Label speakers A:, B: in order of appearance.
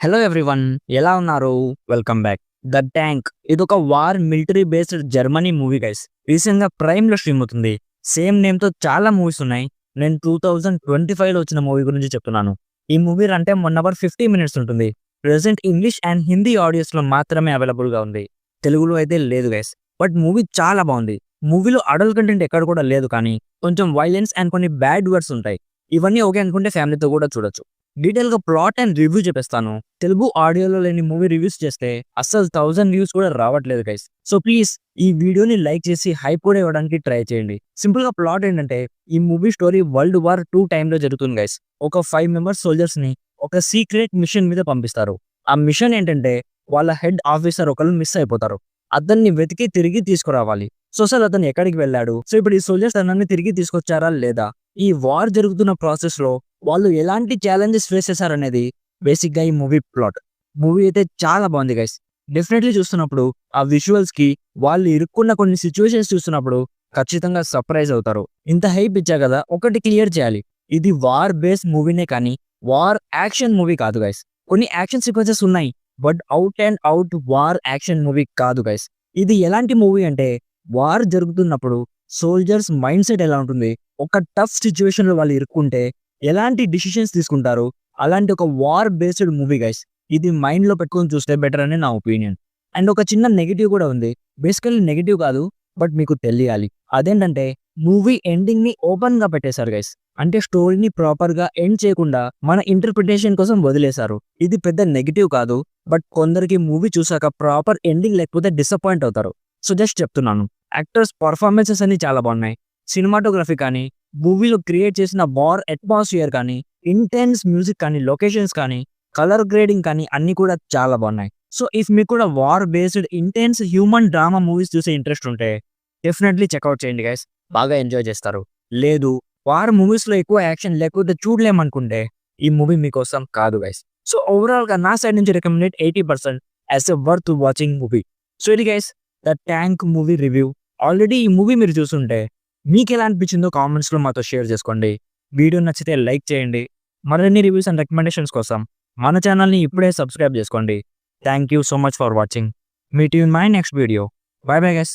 A: Hello everyone, ఎలా ఉన్నారు? Welcome back. The tank ఇదొక war military based Germany movie guys. Recent గా prime లో స్ట్రీమ్ అవుతుంది. సేమ్ నేమ్ తో చాలా మూవీస్ ఉన్నాయి. నేను 2025 లో వచ్చిన మూవీ గురించి చెప్తున్నాను. ఈ మూవీ అంటే 1 hour 50 minutes ఉంటుంది. Present English and Hindi audios లో మాత్రమే అవైలబుల్ గా ఉంది. తెలుగులో అయితే లేదు గైస్. బట్ మూవీ చాలా బాగుంది. మూవీలో అడల్ట్ కంటెంట్ ఎక్కడ కూడా లేదు, కానీ కొంచెం వైలెన్స్ అండ్ కొన్ని బ్యాడ్ వర్డ్స్ ఉంటాయి. ఇవన్నీ ఓకే అనుకుంటే ఫ్యామిలీతో కూడా చూడొచ్చు. డీటెయిల్ గా ప్లాట్ అండ్ రివ్యూ చెప్పేస్తాను. తెలుగు ఆడియోలో లేని మూవీ రివ్యూస్ చేస్తే అస్సలు 1000 వ్యూస్ కూడా రావట్లేదు గైస్. సో ప్లీజ్ ఈ వీడియోని లైక్ చేసి హైప్ కూడా ఇవ్వడానికి ట్రై చేయండి. సింపుల్ గా ప్లాట్ ఏంటంటే, ఈ movie story World War II టైంలో జరుగుతుంది గైస్. ఒక 5 మెంబర్స్ సోల్జర్స్ ని ఒక సీక్రెట్ మిషన్ మీద పంపిస్తారు. ఆ మిషన్ ఏంటంటే, వాళ్ళ హెడ్ ఆఫీసర్ ఒకరు మిస్ అయిపోతారు. అతన్ని వెతికి తిరిగి తీసుకురావాలి. సో అసలు అతను ఎక్కడికి వెళ్ళాడు, సో ఇప్పుడు ఈ సోల్జర్స్ అతన్ని తిరిగి తీసుకొచ్చారా లేదా, ఈ వార్ జరుగుతున్న ప్రాసెస్ లో వాళ్ళు ఎలాంటి ఛాలెంజెస్ ఫేస్ చేశారనేది బేసిక్ గా ఈ మూవీ ప్లాట్. మూవీ అయితే చాలా బాగుంది గైస్. డెఫినెట్లీ చూస్తున్నప్పుడు ఆ విజువల్స్ కి, వాళ్ళు ఇరుక్కున్న కొన్ని సిచ్యువేషన్స్ చూస్తున్నప్పుడు ఖచ్చితంగా సర్ప్రైజ్ అవుతారు. ఇంత హైప్ ఇచ్చా కదా, ఒకటి క్లియర్ చేయాలి. ఇది వార్ బేస్డ్ మూవీనే కానీ వార్ యాక్షన్ మూవీ కాదు గైస్. కొన్ని యాక్షన్ సీక్వెన్సెస్ ఉన్నాయి, but out and out war action movie కాదు గైస్. ఇది ఎలాంటి మూవీ అంటే, వార్ జరుగుతున్నప్పుడు సోల్జర్స్ మైండ్ సెట్ ఎలా ఉంటుంది, ఒక టఫ్ సిచ్యువేషన్ లో వాళ్ళు ఇరుక్కుంటే ఎలాంటి డిసిషన్స్ తీసుకుంటారు, అలాంటి ఒక వార్ బేస్డ్ మూవీ గైస్. ఇది మైండ్ లో పెట్టుకొని చూస్తే బెటర్ అని నా ఒపీనియన్. అండ్ ఒక చిన్న నెగిటివ్ కూడా ఉంది. బేసికల్లీ నెగిటివ్ కాదు, బట్ మీకు తెలియాలి. అదేంటంటే, మూవీ ఎండింగ్ ని ఓపెన్ గా పెట్టేశారు గైస్. అంటే స్టోరీని ప్రాపర్ గా ఎండ్ చేయకుండా మన ఇంటర్ప్రిటేషన్ కోసం వదిలేశారు. ఇది పెద్ద నెగిటివ్ కాదు, బట్ కొందరికి మూవీ చూసాక ప్రాపర్ ఎండింగ్ లేకపోతే డిసప్పాయింట్ అవుతారు. సో జస్ట్ చెప్తున్నాను. యాక్టర్స్ పర్ఫార్మెన్సెస్ అన్ని చాలా బాగున్నాయి. సినిమాటోగ్రఫీ కానీ, మూవీలో క్రియేట్ చేసిన వార్ అట్మాస్ఫియర్ కానీ, ఇంటెన్స్ మ్యూజిక్ కానీ, లొకేషన్స్ కానీ, కలర్ గ్రేడింగ్ కానీ అన్ని కూడా చాలా బాగున్నాయి. సో ఇఫ్ మీకు కూడా war based intense human drama movies చూసే ఇంట్రెస్ట్ ఉంటే డెఫినెట్లీ చెక్అవుట్ చేయండి గైస్. బాగా ఎంజాయ్ చేస్తారు. లేదు, వార్ మూవీస్ లో ఎక్కువ యాక్షన్ లేకపోతే చూడలేమనుకుంటే ఈ మూవీ మీకోసం కాదు గైస్. సో ఓవరాల్ గా నా సైడ్ నుంచి recommended 80% as a worth watching movie. So ఇది guys the tank movie review. Already ఈ మూవీ మీరు చూస్తుంటే మీకు ఎలా అనిపించిందో కామెంట్స్ లో మాతో షేర్ చేసుకోండి. వీడియో నచ్చితే లైక్ చేయండి. మరిన్ని రివ్యూస్ అండ్ రికమెండేషన్స్ కోసం మన ఛానల్ని ఇప్పుడే సబ్స్క్రైబ్ చేసుకోండి. Thank you so much for watching. Meet you in my next video. By bye guys.